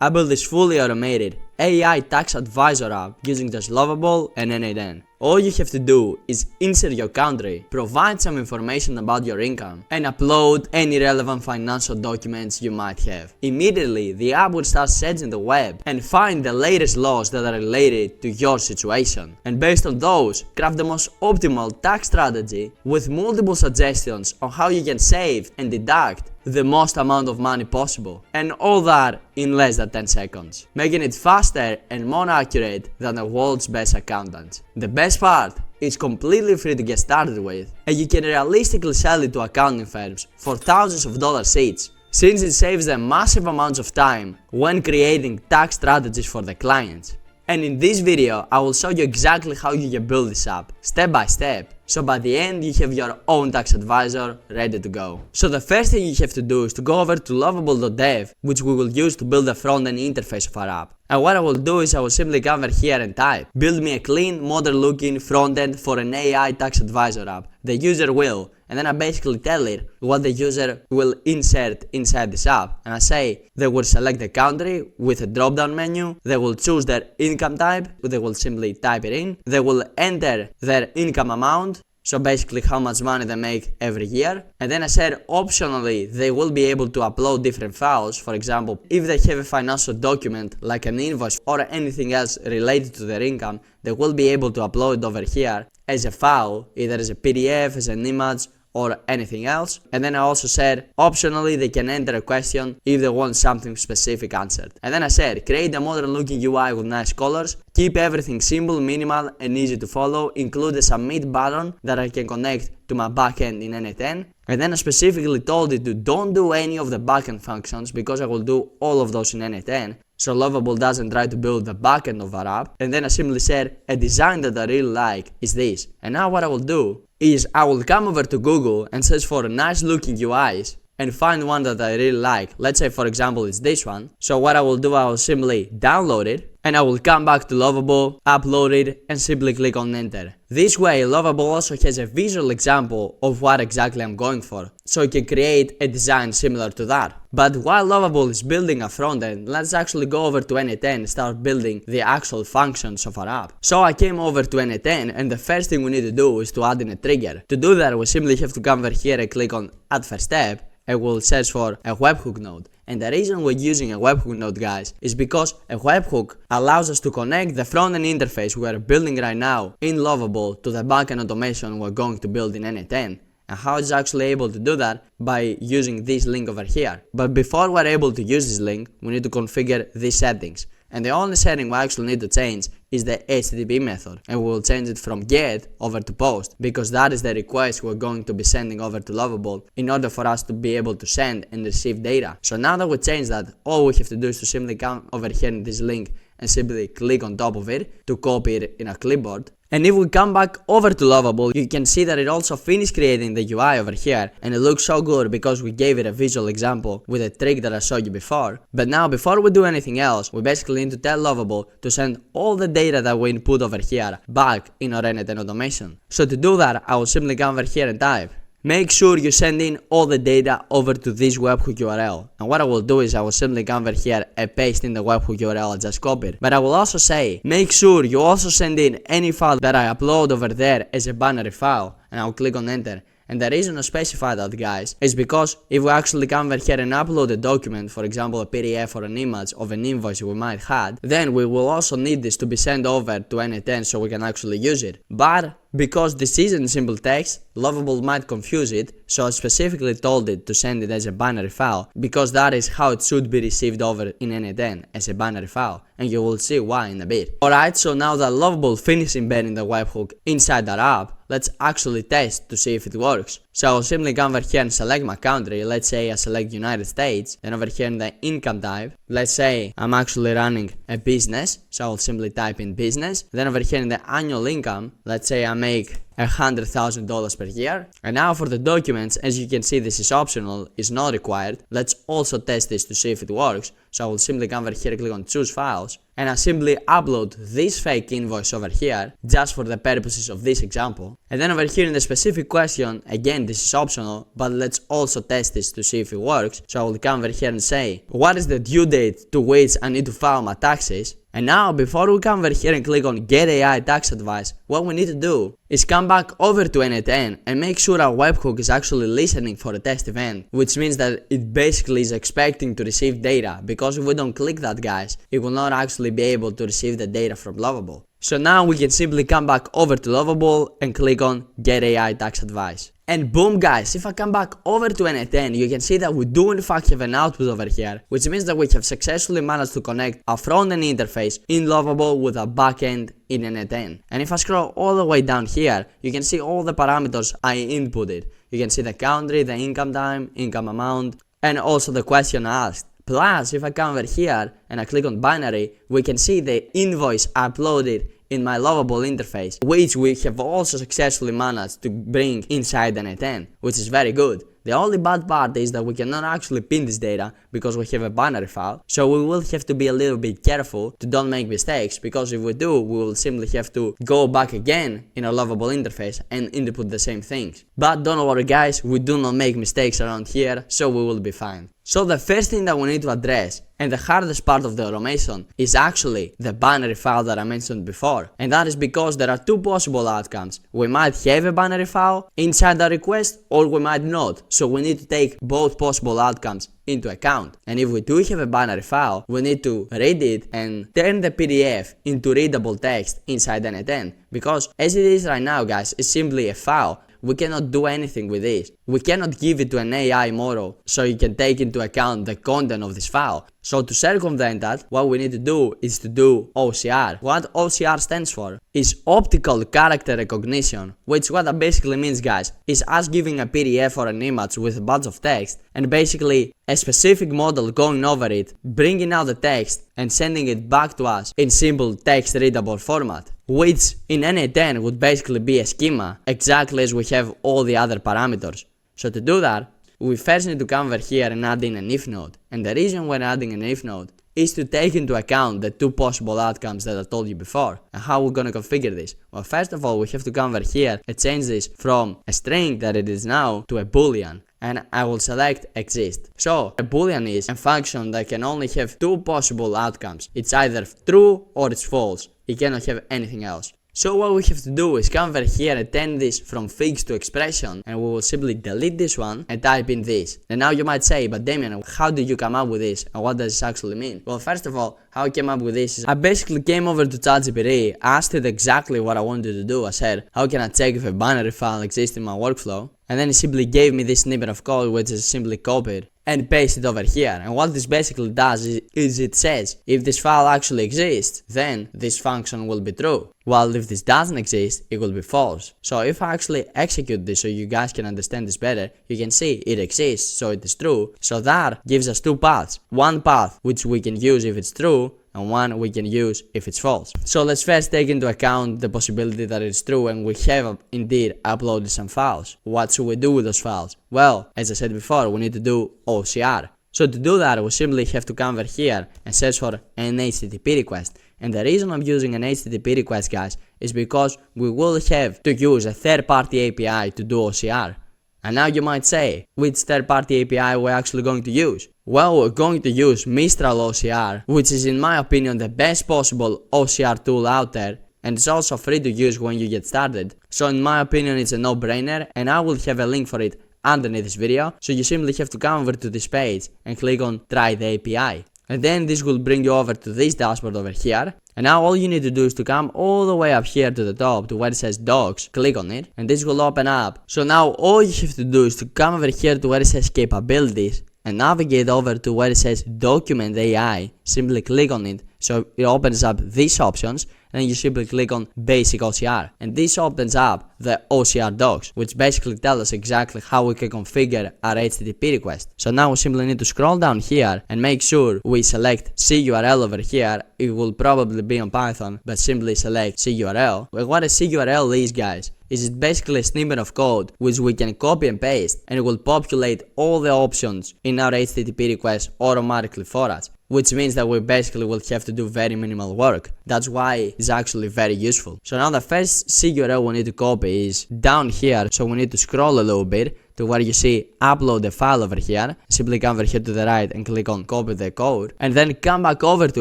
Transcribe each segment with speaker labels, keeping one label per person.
Speaker 1: I built this fully automated AI tax advisor app using just Lovable and N8N. All you have to do is insert your country, provide some information about your income, and upload any relevant financial documents you might have. Immediately, the app will start searching the web and find the latest laws that are related to your situation. And based on those, craft the most optimal tax strategy with multiple suggestions on how you can save and deduct the most amount of money possible. And all that in less than 10 seconds, making it faster and more accurate than the world's best accountants. The best part, it's completely free to get started with, and you can realistically sell it to accounting firms for thousands of dollars each, since it saves them massive amounts of time when creating tax strategies for the clients. And in this video, I will show you exactly how you can build this app, step by step, so by the end you have your own tax advisor ready to go. So the first thing you have to do is to go over to lovable.dev, which we will use to build the front-end interface of our app. And what I will do is I will simply come over here and type, build me a clean, modern looking front-end for an AI tax advisor app. The user will, and then I basically tell it what the user will insert inside this app. And I say they will select the country with a drop down menu, they will choose their income type, they will simply type it in, they will enter their income amount, so basically how much money they make every year. And then I said optionally they will be able to upload different files. For example, if they have a financial document like an invoice or anything else related to their income, they will be able to upload it over here as a file, either as a PDF, as an image, or anything else. And then I also said optionally they can enter a question if they want something specific answered. And then I said create a modern looking UI with nice colors, keep everything simple, minimal and easy to follow, include a submit button that I can connect to my backend in N8N. And then I specifically told it to don't do any of the backend functions because I will do all of those in N8N, so Lovable doesn't try to build the backend of our app. And then I simply said a design that I really like is this. And now what I will do is I will come over to Google and search for nice looking UIs and find one that I really like. Let's say for example it's this one. So what I will do, I will simply download it and I will come back to Lovable, upload it and simply click on enter. This way Lovable also has a visual example of what exactly I'm going for, so you can create a design similar to that. But while Lovable is building a frontend, let's actually go over to N8N and start building the actual functions of our app. So I came over to N8N and the first thing we need to do is to add in a trigger. To do that we simply have to come over here and click on add first step and we'll search for a webhook node. And the reason we're using a webhook node, guys, is because a webhook allows us to connect the front-end interface we're building right now in Lovable to the backend automation we're going to build in N8N. And how it's actually able to do that? By using this link over here. But before we're able to use this link, we need to configure these settings. And the only setting we actually need to change is the HTTP method, and we will change it from get over to post because that is the request we're going to be sending over to Lovable in order for us to be able to send and receive data. So now that we changed that, all we have to do is to simply come over here in this link and simply click on top of it to copy it in a clipboard. And if we come back over to Lovable, you can see that it also finished creating the UI over here, and it looks so good because we gave it a visual example with a trick that I showed you before. But now before we do anything else, we basically need to tell Lovable to send all the data that we input over here back in our N8N automation. So to do that, I will simply come over here and type, make sure you send in all the data over to this webhook URL. And what I will do is I will simply come over here and paste in the webhook URL I just copied. But I will also say, make sure you also send in any file that I upload over there as a binary file. And I'll click on enter. And the reason I specify that, guys, is because if we actually come over here and upload a document, for example a PDF or an image of an invoice we might have, then we will also need this to be sent over to N8N so we can actually use it. But because this isn't simple text, Lovable might confuse it, so I specifically told it to send it as a binary file because that is how it should be received over in N8N, as a binary file, and you will see why in a bit. Alright, so now that Lovable finished embedding the webhook inside that app, let's actually test to see if it works. So I'll simply come over here and select my country. Let's say I select United States, then over here in the income type, let's say I'm actually running a business, so I'll simply type in business. Then over here in the annual income, let's say I'm make $100,000 per year. And now for the documents, as you can see, this is optional, is not required. Let's also test this to see if it works. So I will simply come over here, click on choose files, and I simply upload this fake invoice over here just for the purposes of this example. And then over here in the specific question, again this is optional, but let's also test this to see if it works. So I will come over here and say, what is the due date to which I need to file my taxes? And now, before we come over here and click on Get AI Tax Advice, what we need to do is come back over to N8N and make sure our webhook is actually listening for a test event, which means that it basically is expecting to receive data, because if we don't click that, guys, it will not actually be able to receive the data from Lovable. So now we can simply come back over to Lovable and click on Get AI Tax Advice. And boom, guys, if I come back over to N8N, you can see that we do in fact have an output over here, which means that we have successfully managed to connect our front-end interface in Lovable with our backend in N8N. And if I scroll all the way down here, you can see all the parameters I inputted. You can see the country, the income time, income amount, and also the question asked. Plus, if I come over here and I click on binary, we can see the invoice uploaded in my Lovable interface, which we have also successfully managed to bring inside N8N, which is very good. The only bad part is that we cannot actually pin this data because we have a binary file, so we will have to be a little bit careful to don't make mistakes, because if we do, we will simply have to go back again in our Lovable interface and input the same things. But don't worry, guys, we do not make mistakes around here, so we will be fine. So the first thing that we need to address, and the hardest part of the automation, is actually the binary file that I mentioned before. And that is because there are two possible outcomes. We might have a binary file inside the request, or we might not. So we need to take both possible outcomes into account. And if we do have a binary file, we need to read it and turn the PDF into readable text inside N8N. Because as it is right now, guys, it's simply a file. We cannot do anything with this. We cannot give it to an AI model so you can take into account the content of this file. So to circumvent that, what we need to do is to do OCR. What OCR stands for is optical character recognition, which what that basically means, guys, is us giving a PDF or an image with a bunch of text and basically a specific model going over it, bringing out the text and sending it back to us in simple text readable format, which in N8N would basically be a schema, exactly as we have all the other parameters. So to do that, we first need to come over here and add in an if node. And the reason we're adding an if node is to take into account the two possible outcomes that I told you before. And how we're gonna configure this? Well, first of all, we have to come over here and change this from a string that it is now to a boolean. And I will select exist. So a boolean is a function that can only have two possible outcomes. It's either true or it's false. It cannot have anything else. So what we have to do is come over here and turn this from fixed to expression, and we will simply delete this one and type in this. And now you might say, but Damien, how did you come up with this and what does this actually mean? Well, first of all, how I came up with this is I basically came over to ChatGPT, asked it exactly what I wanted to do. I said, how can I check if a binary file exists in my workflow? And then it simply gave me this snippet of code, which is simply copied and pasted over here. And what this basically does is it says, if this file actually exists, then this function will be true. While if this doesn't exist, it will be false. So if I actually execute this so you guys can understand this better, you can see it exists, so it is true. So that gives us two paths. One path which we can use if it's true, and one we can use if it's false. So let's first take into account the possibility that it's true and we have indeed uploaded some files. What should we do with those files? Well, as I said before, we need to do OCR. So to do that, we simply have to come over here and search for an HTTP request. And the reason I'm using an HTTP request, guys, is because we will have to use a third-party API to do OCR. And now you might say, which third-party API we're actually going to use? Well, we're going to use Mistral OCR, which is in my opinion the best possible OCR tool out there, and it's also free to use when you get started. So in my opinion it's a no-brainer, and I will have a link for it underneath this video, so you simply have to come over to this page and click on Try the API. And then this will bring you over to this dashboard over here. And now all you need to do is to come all the way up here to the top to where it says Docs, click on it, and this will open up. So now all you have to do is to come over here to where it says Capabilities and navigate over to where it says Document AI, simply click on it, so it opens up these options, and then you simply click on basic OCR. And this opens up the OCR docs, which basically tell us exactly how we can configure our HTTP request. So now we simply need to scroll down here and make sure we select CURL over here. It will probably be on Python, but simply select CURL. Well, what a CURL is, guys, is it basically a snippet of code which we can copy and paste, and it will populate all the options in our HTTP request automatically for us, which means that we basically will have to do very minimal work. That's why it's actually very useful. So now the first CURL we need to copy is down here, so we need to scroll a little bit to where you see upload the file over here. Simply come over here to the right and click on copy the code, and then come back over to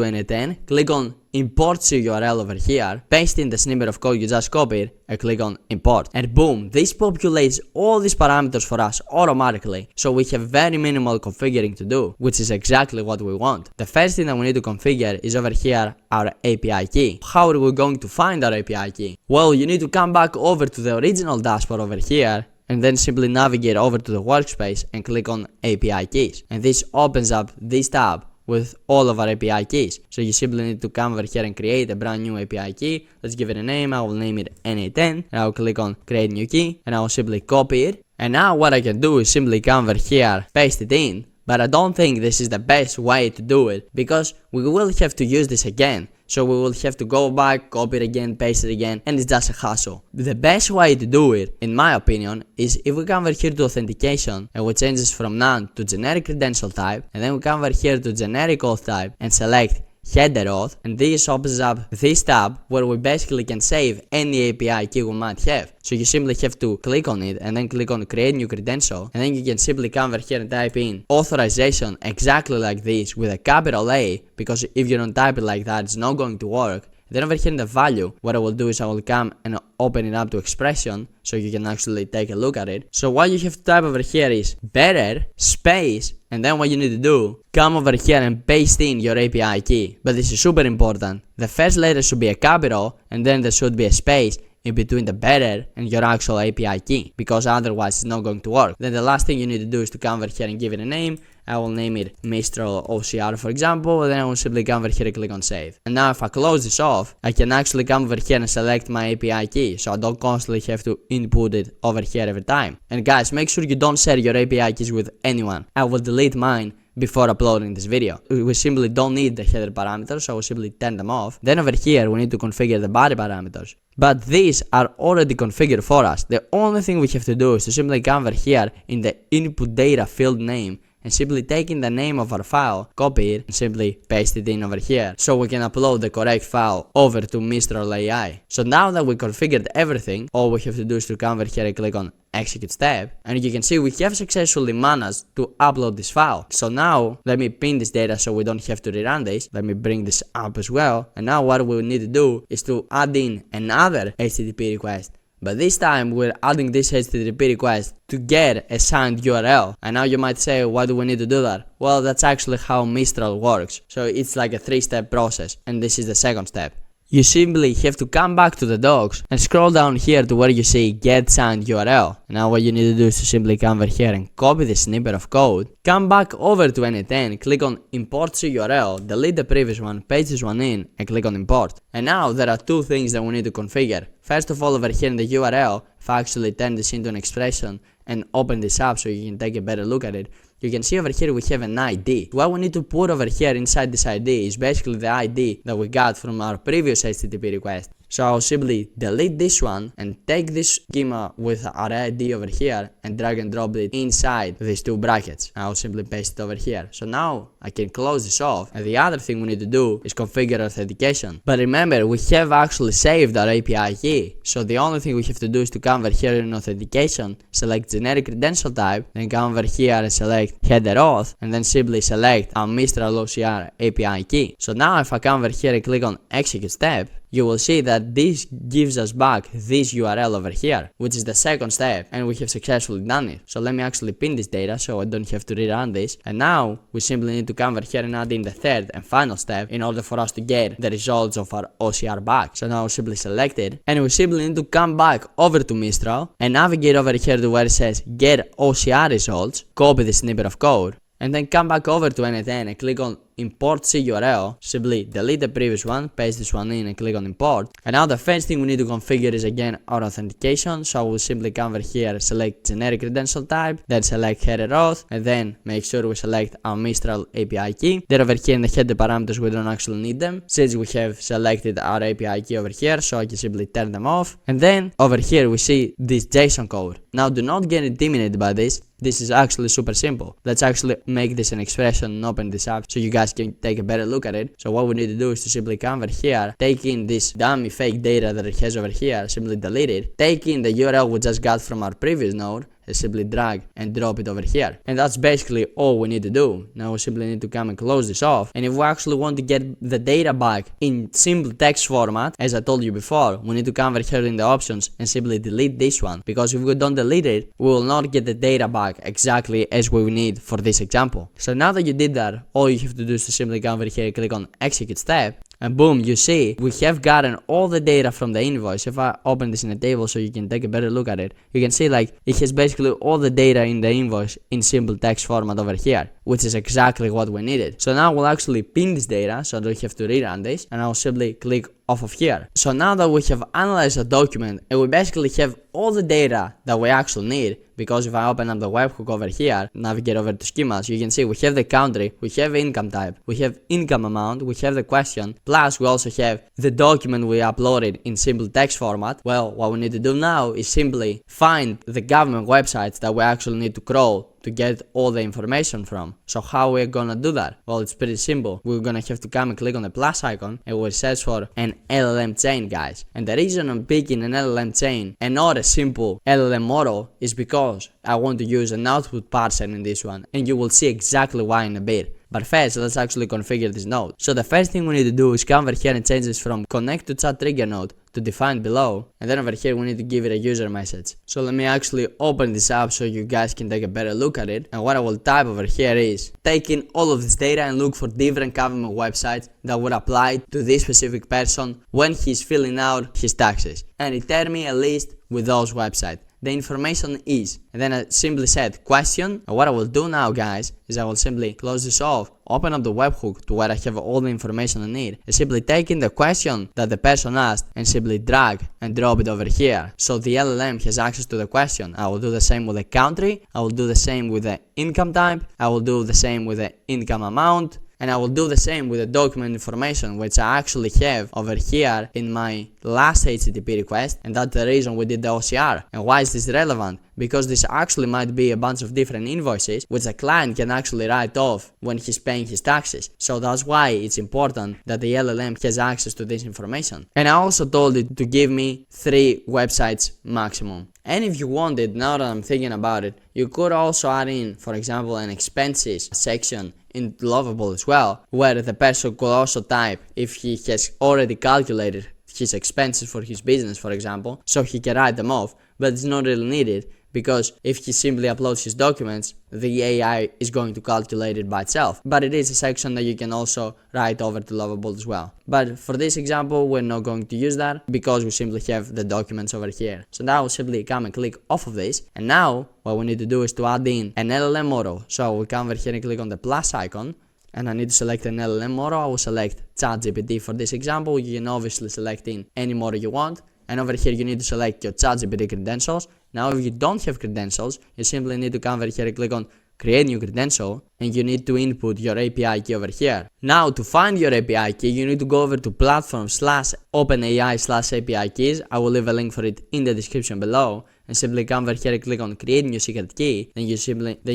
Speaker 1: N8N, click on import CURL over here, paste in the snippet of code you just copied, and click on import. And boom, this populates all these parameters for us automatically, so we have very minimal configuring to do, which is exactly what we want. The first thing that we need to configure is over here, our API key. How are we going to find our API key? Well, you need to come back over to the original dashboard over here, and then simply navigate over to the workspace and click on API keys. And this opens up this tab with all of our API keys. So you simply need to come over here and create a brand new API key. Let's give it a name. I will name it N8N, and I will click on create new key, and I will simply copy it. And now what I can do is simply come over here, paste it in. But I don't think this is the best way to do it, because we will have to use this again. So we will have to go back, copy it again, paste it again, and it's just a hassle. The best way to do it, in my opinion, is if we come over here to authentication and we change this from none to generic credential type, and then we come over here to generic auth type and select header auth, and this opens up this tab where we basically can save any API key we might have. So you simply have to click on it and then click on create new credential, and then you can simply come over here and type in authorization exactly like this with a capital A, because if you don't type it like that, it's not going to work. Then over here in the value, what I will do is I will come and open it up to expression so you can actually take a look at it. So what you have to type over here is better space, and then what you need to do, come over here and paste in your API key. But this is super important. The first letter should be a capital, and then there should be a space in between the better and your actual API key, because otherwise it's not going to work. Then the last thing you need to do is to come over here and give it a name. I will name it Mistral OCR, for example, and then I will simply come over here and click on save. And now if I close this off, I can actually come over here and select my API key, so I don't constantly have to input it over here every time. And guys, make sure you don't share your API keys with anyone. I will delete mine before uploading this video. We simply don't need the header parameters, so we'll simply turn them off. Then over here we need to configure the body parameters, but these are already configured for us. The only thing we have to do is to simply come over here in the input data field name and simply take in the name of our file, copy it, and simply paste it in over here, so we can upload the correct file over to Mistral AI. So now that we configured everything, all we have to do is to come over here and click on execute step, and you can see we have successfully managed to upload this file. So now let me pin this data so we don't have to rerun this. Let me bring this up as well, and now what we need to do is to add in another HTTP request. But this time we're adding this HTTP request to get a signed URL. And now you might say, why do we need to do that? Well, that's actually how Mistral works. So it's like a 3-step process, and this is the second step. You simply have to come back to the docs and scroll down here to where you see get signed URL. And now what you need to do is to simply come over here and copy the snippet of code, come back over to N8N, click on import URL, delete the previous one, paste this one in, and click on import. And now there are two things that we need to configure. First of all, over here in the URL, if I actually turn this into an expression and open this up so you can take a better look at it, you can see over here we have an ID. What we need to put over here inside this ID is basically the ID that we got from our previous HTTP request. So I'll simply delete this one and take this schema with our ID over here and drag and drop it inside these two brackets. I'll simply paste it over here. So now I can close this off, and the other thing we need to do is configure authentication. But remember, we have actually saved our API key. So the only thing we have to do is to come over here in authentication, select generic credential type, then come over here and select header auth, and then simply select our Mistral OCR API key. So now if I come over here and click on execute step, you will see that this gives us back this URL over here, which is the second step, and we have successfully done it. So let me actually pin this data so I don't have to rerun this. And now we simply need to come over here and add in the third and final step in order for us to get the results of our OCR back. So now we simply select it, and we simply need to come back over to Mistral and navigate over here to where it says get OCR results, copy the snippet of code, and then come back over to N8N and click on import CURL, simply delete the previous one, paste this one in and click on import. And now the first thing we need to configure is again our authentication, so we'll simply come over here, select generic credential type, then select header auth, and then make sure we select our Mistral API key. Then over here in the header parameters we don't actually need them, since we have selected our API key over here, so I can simply turn them off. And then over here we see this JSON code. Now do not get intimidated by this. This is actually super simple. Let's actually make this an expression and open this up so you guys can take a better look at it. So what we need to do is to simply come over here, take in this dummy fake data that it has over here, simply delete it, take in the URL we just got from our previous node, and simply drag and drop it over here. And that's basically all we need to do. Now we simply need to come and close this off. And if we actually want to get the data back in simple text format, as I told you before, we need to come over here in the options and simply delete this one. Because if we don't delete it, we will not get the data back exactly as we need for this example. So now that you did that, all you have to do is to simply come over here and click on execute step. And boom, you see, we have gotten all the data from the invoice. If I open this in a table so you can take a better look at it, you can see like it has basically all the data in the invoice in simple text format over here, which is exactly what we needed. So now we'll actually pin this data so I don't have to rerun this, and I'll simply click off of here. So now that we have analyzed the document and we basically have all the data that we actually need, because if I open up the webhook over here, navigate over to schemas, you can see we have the country, we have income type, we have income amount, we have the question, plus we also have the document we uploaded in simple text format. Well, what we need to do now is simply find the government websites that we actually need to crawl to get all the information from. So how we're gonna do that? Well, it's pretty simple. We're gonna have to come and click on the plus icon and we'll search for an LLM chain, guys. And the reason I'm picking an LLM chain and not a simple LLM model is because I want to use an output parser in this one, and you will see exactly why in a bit. But first, let's actually configure this node. So the first thing we need to do is come over here and change this from connect to chat trigger node to defined below, and then over here we need to give it a user message. So let me actually open this up so you guys can take a better look at it. And what I will type over here is take in all of this data and look for different government websites that would apply to this specific person when he's filling out his taxes, and return me a list with those websites. The information is, and then I simply said question. And what I will do now, guys, is I will simply close this off, open up the webhook to where I have all the information I need, and simply take in the question that the person asked and simply drag and drop it over here. So the LLM has access to the question. I will do the same with the country, I will do the same with the income type, I will do the same with the income amount, and I will do the same with the document information, which I actually have over here in my last HTTP request, and that's the reason we did the OCR. And why is this relevant? Because this actually might be a bunch of different invoices which the client can actually write off when he's paying his taxes. So that's why it's important that the LLM has access to this information. And I also told it to give me 3 websites maximum. And if you wanted, now that I'm thinking about it, you could also add in, for example, an expenses section in Lovable as well, where the person could also type if he has already calculated his expenses for his business, for example, so he can write them off. But it's not really needed, because if he simply uploads his documents, the AI is going to calculate it by itself. But it is a section that you can also write over to Lovable as well. But for this example, we're not going to use that because we simply have the documents over here. So now we'll simply come and click off of this. And now what we need to do is to add in an LLM model. So we come over here and click on the plus icon, and I need to select an LLM model. I will select ChatGPT for this example. You can obviously select in any model you want. And over here you need to select your ChatGPT credentials. Now if you don't have credentials, you simply need to come over here and click on create new credential, and you need to input your API key over here. Now to find your API key, you need to go over to platform/openai/API keys. I will leave a link for it in the description below, and simply come over here and click on create new secret key. Then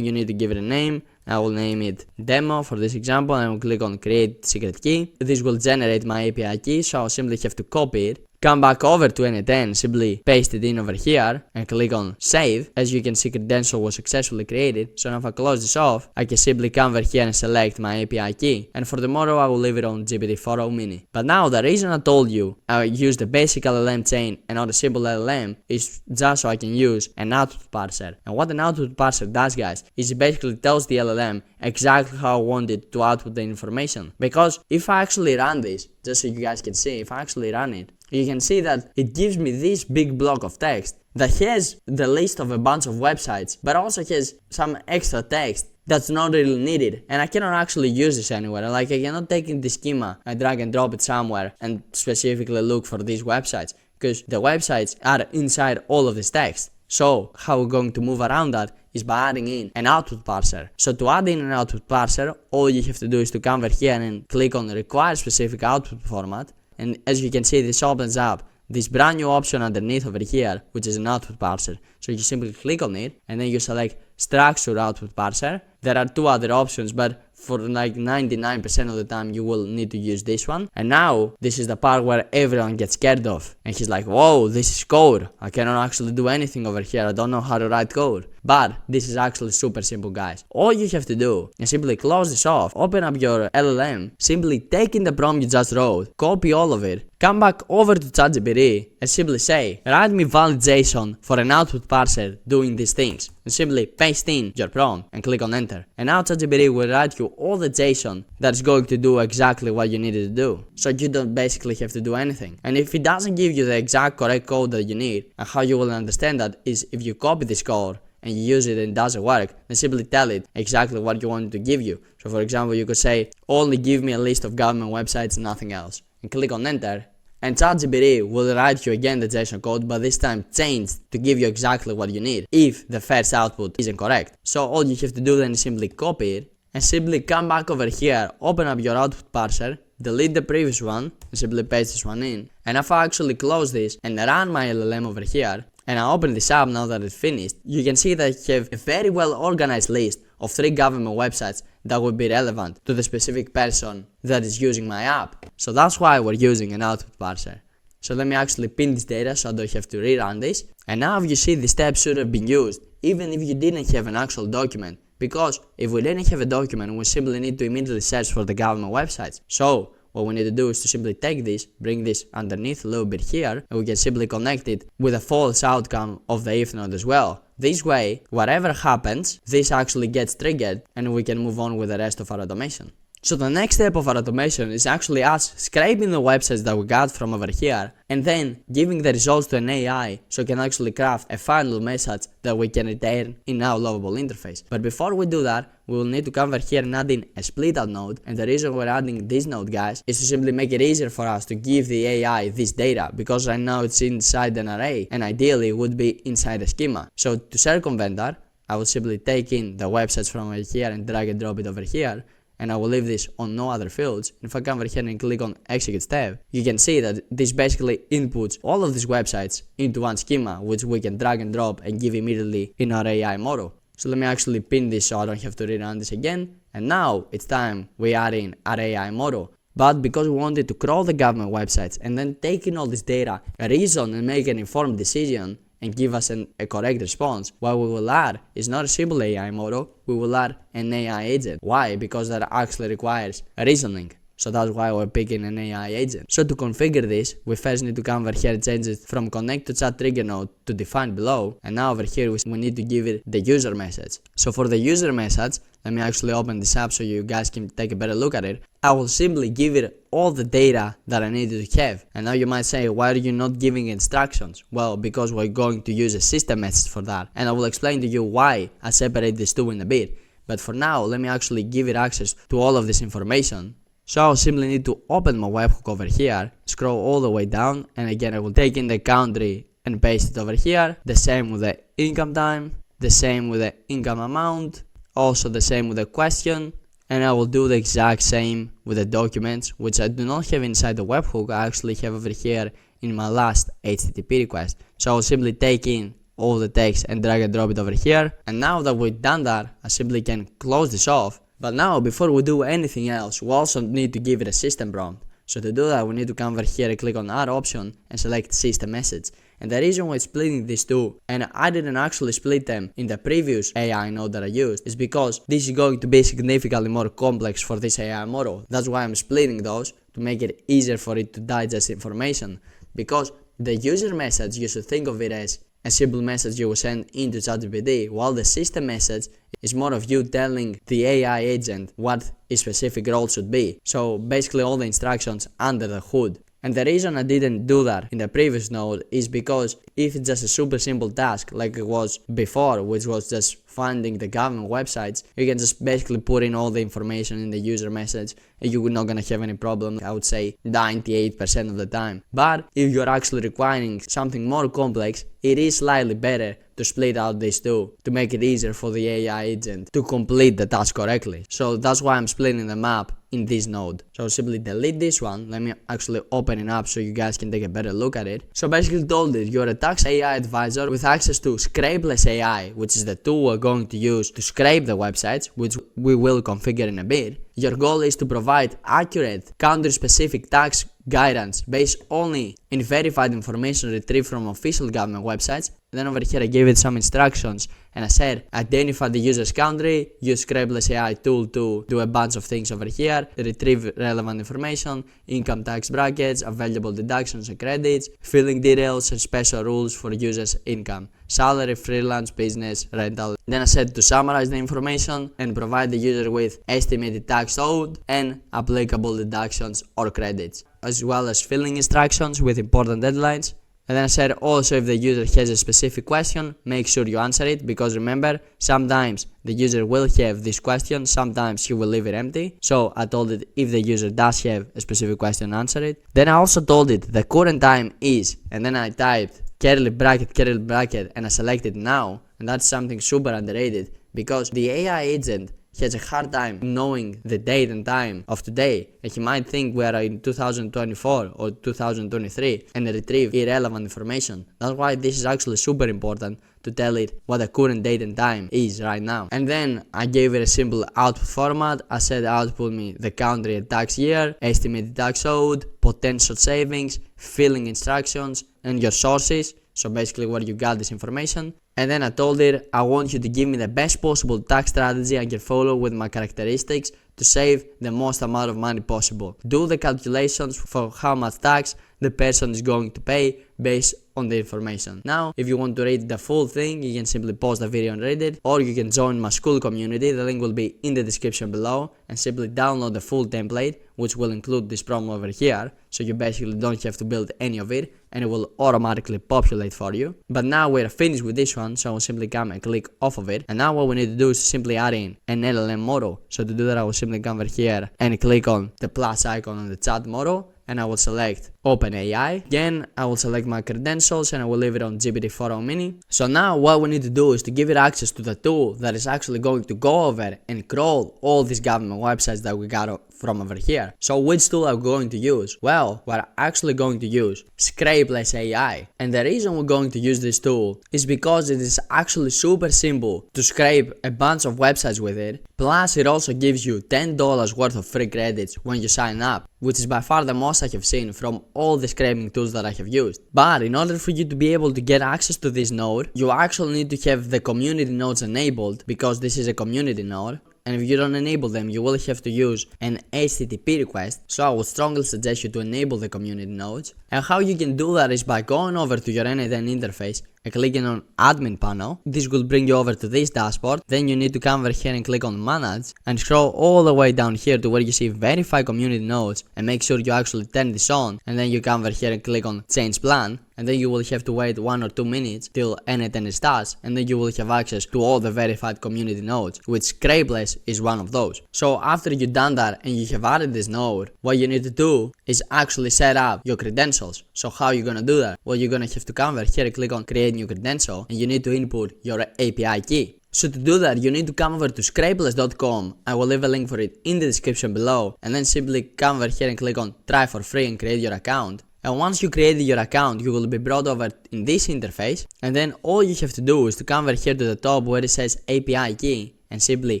Speaker 1: you need to give it a name. I will name it demo for this example, and I will click on create secret key. This will generate my API key, so I'll simply have to copy it, come back over to N8N, simply paste it in over here and click on save. As you can see, credential was successfully created. So now if I close this off, I can simply come over here and select my API key, and for the model I will leave it on GPT-4o mini. But now the reason I told you I use the basic LLM chain and not a simple LLM is just so I can use an output parser. And what an output parser does, guys, is it basically tells the LLM exactly how I want it to output the information. Because if I actually run this, just so you guys can see, if I actually run it, you can see that it gives me this big block of text that has the list of a bunch of websites, but also has some extra text that's not really needed, and I cannot actually use this anywhere. Like, I cannot take in the schema and drag and drop it somewhere and specifically look for these websites, because the websites are inside all of this text. So how we're going to move around that is by adding in an output parser. So to add in an output parser, all you have to do is to come over here and click on require specific output format, and as you can see, this opens up this brand new option underneath over here, which is an output parser. So you simply click on it and then you select structure output parser. There are two other options, but for like 99% of the time you will need to use this one. And now this is the part where everyone gets scared of, and he's like, whoa, this is code, I cannot actually do anything over here, I don't know how to write code. But this is actually super simple, guys. All you have to do is simply close this off, open up your LLM, simply take in the prompt you just wrote, copy all of it, come back over to ChatGPT and simply say, write me valid JSON for an output parser doing these things, and simply paste in your prompt and click on enter. And now ChatGPT will write you all the JSON that's going to do exactly what you needed to do. So you don't basically have to do anything. And if it doesn't give you the exact correct code that you need, and how you will understand that is if you copy this code and you use it and it doesn't work, then simply tell it exactly what you want it to give you. So for example, you could say, only give me a list of government websites and nothing else, and click on enter. And ChatGPT will write you again the JSON code, but this time changed to give you exactly what you need if the first output isn't correct. So all you have to do then is simply copy it and simply come back over here, open up your output parser, delete the previous one and simply paste this one in. And if I actually close this and run my LLM over here, and I open this up now that it's finished, you can see that I have a very well organized list of 3 government websites that would be relevant to the specific person that is using my app. So that's why we're using an output parser. So let me actually pin this data so I don't have to rerun this. And now if you see, the steps should have been used even if you didn't have an actual document, because if we didn't have a document, we simply need to immediately search for the government websites. So what we need to do is to simply take this, bring this underneath a little bit here, and we can simply connect it with a false outcome of the if node as well. This way, whatever happens, this actually gets triggered and we can move on with the rest of our automation. So the next step of our automation is actually us scraping the websites that we got from over here and then giving the results to an AI so it can actually craft a final message that we can return in our Lovable interface. But before we do that, we will need to come over here and add in a split out node, and the reason we're adding this node, guys, is to simply make it easier for us to give the AI this data, because right now it's inside an array and ideally it would be inside a schema. So to circumvent that, I will simply take in the websites from over here and drag and drop it over here, and I will leave this on no other fields. If I come over here and click on execute step, you can see that this basically inputs all of these websites into one schema, which we can drag and drop and give immediately in our AI model. So let me actually pin this so I don't have to rerun this again. And now it's time we add in our AI model. But because we wanted to crawl the government websites and then take in all this data, reason and make an informed decision and give us a correct response, what we will add is not a simple AI model, we will add an AI agent. Why? Because that actually requires reasoning. So that's why we're picking an AI agent. So to configure this, we first need to come over here and change it from connect to chat trigger node to define below. And now over here we need to give it the user message. So for the user message, let me actually open this up so you guys can take a better look at it. I will simply give it all the data that I needed to have. And now you might say, why are you not giving instructions? Well, because we're going to use a system message for that. And I will explain to you why I separate these two in a bit. But for now, let me actually give it access to all of this information. So I'll simply need to open my webhook over here, scroll all the way down, and again I will take in the country and paste it over here. The same with the income time, the same with the income amount, also the same with the question, and I will do the exact same with the documents, which I do not have inside the webhook. I actually have over here in my last HTTP request. So I'll simply take in all the text and drag and drop it over here. And now that we've done that, I simply can close this off. But now, before we do anything else, we also need to give it a system prompt. So to do that, we need to come over here and click on add option and select system message. And the reason why splitting these two, and I didn't actually split them in the previous AI node that I used, is because this is going to be significantly more complex for this AI model. That's why I'm splitting those, to make it easier for it to digest information. Because the user message, you should think of it as a simple message you will send into ChatGPT, while the system message is more of you telling the AI agent what a specific role should be. So basically all the instructions under the hood. And the reason I didn't do that in the previous node is because if it's just a super simple task like it was before, which was just finding the government websites, you can just basically put in all the information in the user message and you're not gonna have any problem, I would say 98% of the time. But if you're actually requiring something more complex, it is slightly better to split out these two to make it easier for the AI agent to complete the task correctly. So that's why I'm splitting them up in this node. So simply delete this one. Let me actually open it up so you guys can take a better look at it. So basically told it you're a tax AI advisor with access to scrapeless AI, which is the tool we're going to use to scrape the websites, which we will configure in a bit. Your goal is to provide accurate, country-specific tax guidance based only in verified information retrieved from official government websites. And then over here I gave it some instructions and I said identify the user's country, use scrapeless AI tool to do a bunch of things over here, retrieve relevant information, income tax brackets, available deductions and credits, filing details and special rules for users' income, salary, freelance, business, rental. Then I said to summarize the information and provide the user with estimated tax owed and applicable deductions or credits, as well as filing instructions with important deadlines. And then I said also if the user has a specific question, make sure you answer it, because remember, sometimes the user will have this question, sometimes he will leave it empty. So I told it if the user does have a specific question, answer it. Then I also told it the current time is, and then I typed curly bracket and I selected now. And that's something super underrated because the AI agent has a hard time knowing the date and time of today, and he might think we are in 2024 or 2023 and retrieve irrelevant information. That's why this is actually super important to tell it what the current date and time is right now. And then I gave it a simple output format. I said output me the country and tax year, estimated tax owed, potential savings, filing instructions, and your sources. So basically where you got this information. And then I told it I want you to give me the best possible tax strategy I can follow with my characteristics to save the most amount of money possible. Do the calculations for how much tax the person is going to pay based on the information. Now, if you want to read the full thing, you can simply pause the video and read it, or you can join my school community. The link will be in the description below, and simply download the full template, which will include this promo over here, so you basically don't have to build any of it, and it will automatically populate for you. But now we're finished with this one, so I will simply come and click off of it, and now what we need to do is simply add in an LLM model. So to do that, I will simply come over here and click on the plus icon on the chat model, and I will select OpenAI. Again, I will select my credentials and I will leave it on GPT-4o Mini. So now what we need to do is to give it access to the tool that is actually going to go over and crawl all these government websites that we got from over here. So which tool are we going to use? Well, we're actually going to use Scrapeless AI. And the reason we're going to use this tool is because it is actually super simple to scrape a bunch of websites with it. Plus, it also gives you $10 worth of free credits when you sign up, which is by far the most I have seen from all the scraping tools that I have used. But in order for you to be able to get access to this node, you actually need to have the community nodes enabled, because this is a community node. And if you don't enable them, you will have to use an HTTP request. So I would strongly suggest you to enable the community nodes. And how you can do that is by going over to your N8N interface and clicking on admin panel. This will bring you over to this dashboard. Then you need to come over here and click on manage and scroll all the way down here to where you see verify community nodes, and make sure you actually turn this on. And then you come over here and click on change plan. And then you will have to wait 1 or 2 minutes till N8N starts, and then you will have access to all the verified community nodes, which Scrapeless is one of those. So after you've done that and you have added this node, what you need to do is actually set up your credentials. So how are you gonna do that? Well, you're gonna have to come over here and click on create new credential, and you need to input your API key. So to do that, you need to come over to scrapeless.com. I will leave a link for it in the description below, and then simply come over here and click on try for free and create your account. And once you create your account, you will be brought over in this interface, and then all you have to do is to come over here to the top where it says API key, and simply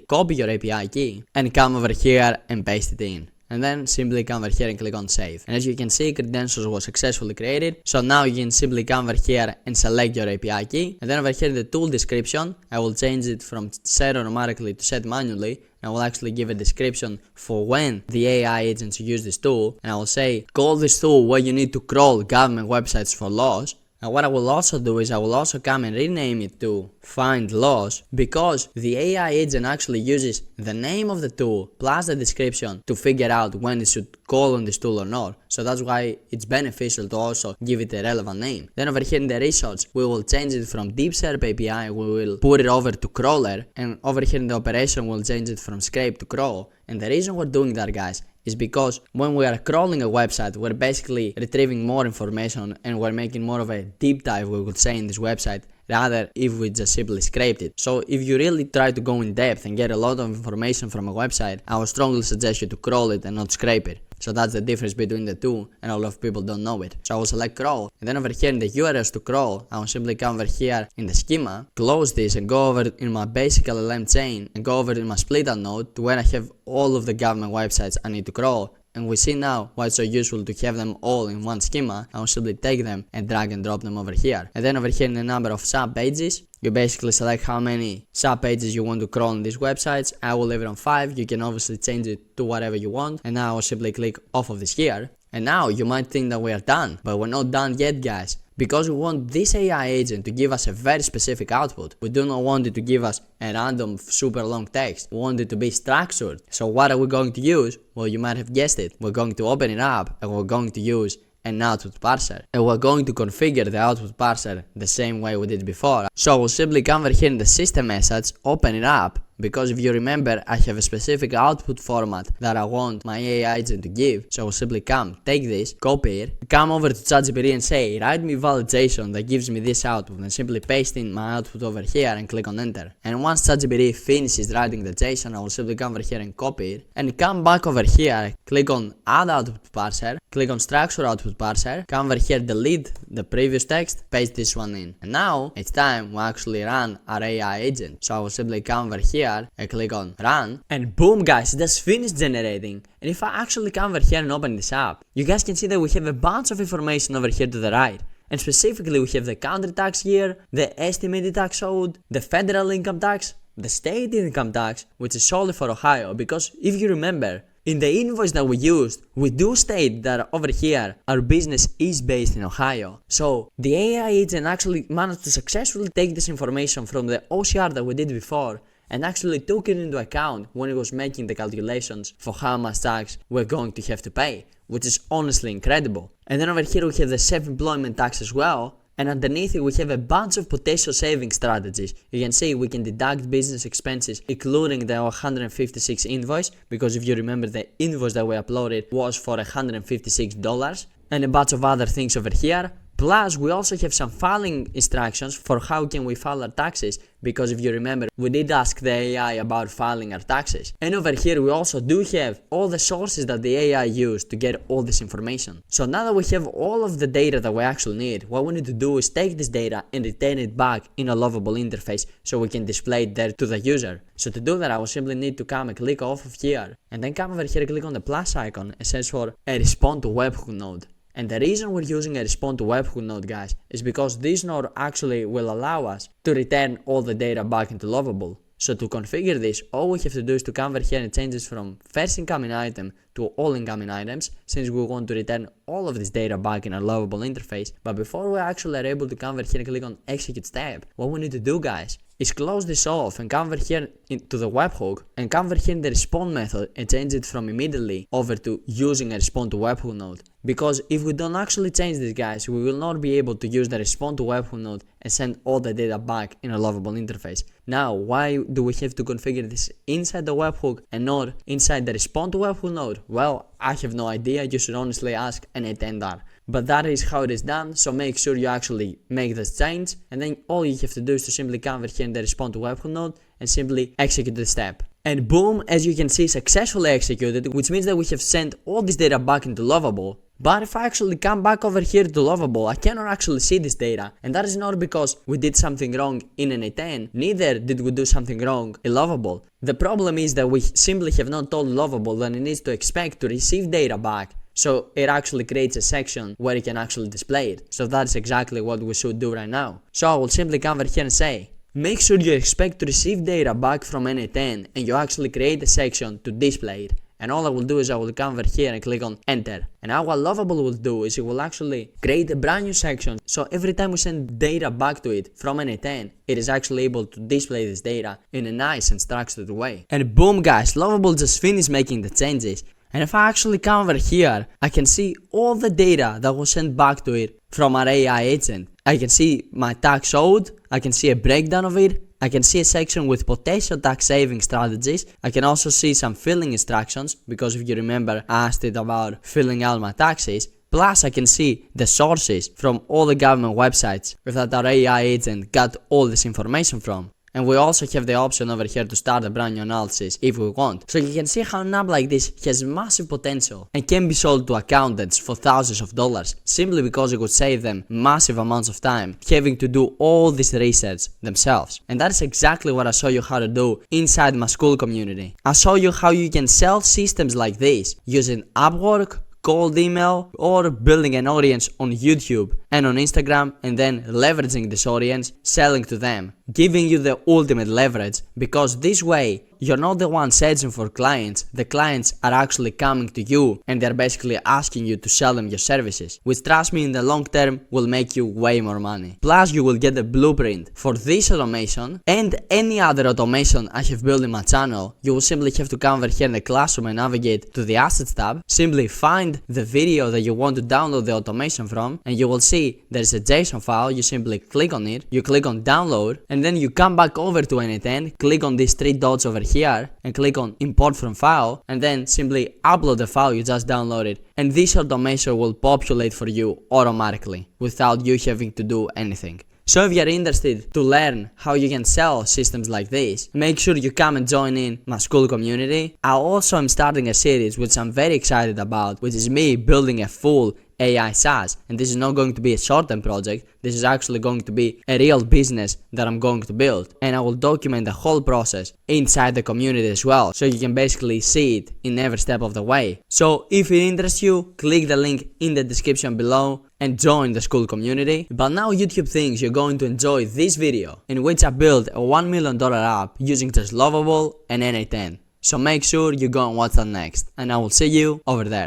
Speaker 1: copy your API key and come over here and paste it in. And then simply come over here and click on save. And as you can see, credentials was successfully created. So now you can simply come over here and select your API key. And then over here in the tool description, I will change it from set automatically to set manually. And I will actually give a description for when the AI agents use this tool. And I will say, call this tool where you need to crawl government websites for laws. And what I will also do is I will also come and rename it to find loss, because the AI agent actually uses the name of the tool plus the description to figure out when it should call on this tool or not. So that's why it's beneficial to also give it a relevant name. Then over here in the results, we will change it from deep SERP API, we will put it over to crawler, and over here in the operation we'll change it from scrape to crawl. And the reason we're doing that, guys, is because when we are crawling a website, we're basically retrieving more information and we're making more of a deep dive, we would say, in this website, rather if we just simply scraped it. So if you really try to go in depth and get a lot of information from a website, I would strongly suggest you to crawl it and not scrape it. So that's the difference between the two, and a lot of people don't know it. So I will select crawl, and then over here in the URLs to crawl, I will simply come over here in the schema, close this and go over in my basic LLM chain and go over in my split out node to where I have all of the government websites I need to crawl. And we see now why it's so useful to have them all in one schema. I will simply take them and drag and drop them over here. And then over here in the number of sub pages, you basically select how many sub pages you want to crawl on these websites. I will leave it on 5. You can obviously change it to whatever you want. And now I will simply click off of this here. And now you might think that we are done, but we're not done yet, guys. Because we want this AI agent to give us a very specific output. We do not want it to give us a random super long text. We want it to be structured. So what are we going to use? Well, you might have guessed it. We're going to open it up and we're going to use an output parser. And we're going to configure the output parser the same way we did before. So we'll simply come over here in the system message, open it up, because if you remember, I have a specific output format that I want my AI agent to give. So I'll simply come, take this, copy it, come over to ChatGPT and say, write me validation that gives me this output, and simply paste in my output over here and click on enter. And once ChatGPT finishes writing the JSON, I will simply come over here and copy it and come back over here, click on add output parser, click on structure output parser, come over here, delete the previous text, paste this one in. And now it's time we actually run our AI agent. So I will simply come over here and click on run, and boom, guys, it has finished generating. And if I actually come over here and open this up, you guys can see that we have a bunch of information over here to the right. And specifically we have the country tax year, the estimated tax owed, the federal income tax, the state income tax, which is solely for Ohio, because if you remember, in the invoice that we used, we do state that over here, our business is based in Ohio. So the AI agent actually managed to successfully take this information from the OCR that we did before and actually took it into account when it was making the calculations for how much tax we're going to have to pay, which is honestly incredible. And then over here we have the self-employment tax as well, and underneath it we have a bunch of potential saving strategies. You can see we can deduct business expenses including the 156 invoice, because if you remember, the invoice that we uploaded was for $156, and a bunch of other things over here. Plus, we also have some filing instructions for how can we file our taxes, because if you remember, we did ask the AI about filing our taxes. And over here, we also do have all the sources that the AI used to get all this information. So now that we have all of the data that we actually need, what we need to do is take this data and return it back in a lovable interface so we can display it there to the user. So to do that, I will simply need to come and click off of here, and then come over here and click on the plus icon and search for a respond to webhook node. And the reason we're using a respond to webhook node, guys, is because this node actually will allow us to return all the data back into Lovable. So to configure this, all we have to do is to come over here and change this from first incoming item to all incoming items, since we want to return all of this data back in our Lovable interface. But before we actually are able to come over here and click on execute step, what we need to do, guys, is close this off and come over here into the webhook and come over here in the respond method and change it from immediately over to using a respond to webhook node. Because if we don't actually change this, guys, we will not be able to use the respond to webhook node and send all the data back in a Lovable interface. Now, why do we have to configure this inside the webhook and not inside the respond to webhook node? Well, I have no idea. You should honestly ask an N8N. But that is how it is done, so make sure you actually make this change, and then all you have to do is to simply come over here in the respond to webhook node and simply execute the step. And boom, as you can see, successfully executed, which means that we have sent all this data back into Lovable. But if I actually come back over here to Lovable, I cannot actually see this data, and that is not because we did something wrong in N8N, neither did we do something wrong in Lovable. The problem is that we simply have not told Lovable that it needs to expect to receive data back, so it actually creates a section where it can actually display it. So that's exactly what we should do right now. So I will simply come over here and say, make sure you expect to receive data back from N8N, and you actually create a section to display it. And all I will do is I will come over here and click on enter. And now what Lovable will do is it will actually create a brand new section. So every time we send data back to it from N8N, it is actually able to display this data in a nice and structured way. And boom guys, Lovable just finished making the changes. And if I actually come over here, I can see all the data that was sent back to it from our AI agent. I can see my tax owed, I can see a breakdown of it, I can see a section with potential tax saving strategies. I can also see some filing instructions, because if you remember, I asked it about filling out my taxes. Plus, I can see the sources from all the government websites that our AI agent got all this information from. And we also have the option over here to start a brand new analysis if we want. So you can see how an app like this has massive potential and can be sold to accountants for thousands of dollars, simply because it would save them massive amounts of time having to do all this research themselves. And that is exactly what I show you how to do inside my school community. I show you how you can sell systems like this using Upwork, cold email, or building an audience on YouTube and on Instagram, and then leveraging this audience, selling to them, giving you the ultimate leverage, because this way you're not the one searching for clients, the clients are actually coming to you and they're basically asking you to sell them your services, which, trust me, in the long term will make you way more money. Plus you will get a blueprint for this automation and any other automation I have built in my channel. You will simply have to come over here in the classroom and navigate to the assets tab, simply find the video that you want to download the automation from, and you will see there's a JSON file. You simply click on it, you click on download, and then you come back over to N8N, click on these three dots over here and click on import from file, and then simply upload the file you just downloaded, and this automation will populate for you automatically without you having to do anything. So if you're interested to learn how you can sell systems like this, make sure you come and join in my school community. I also am starting a series which I'm very excited about, which is me building a full AI SaaS, and this is not going to be a short-term project. This is actually going to be a real business that I'm going to build, and I will document the whole process inside the community as well, so you can basically see it in every step of the way. So if it interests you, click the link in the description below and join the school community. But now YouTube thinks you're going to enjoy this video, in which I built a $1 million app using just Lovable and N8N. So make sure you go and watch that next, and I will see you over there.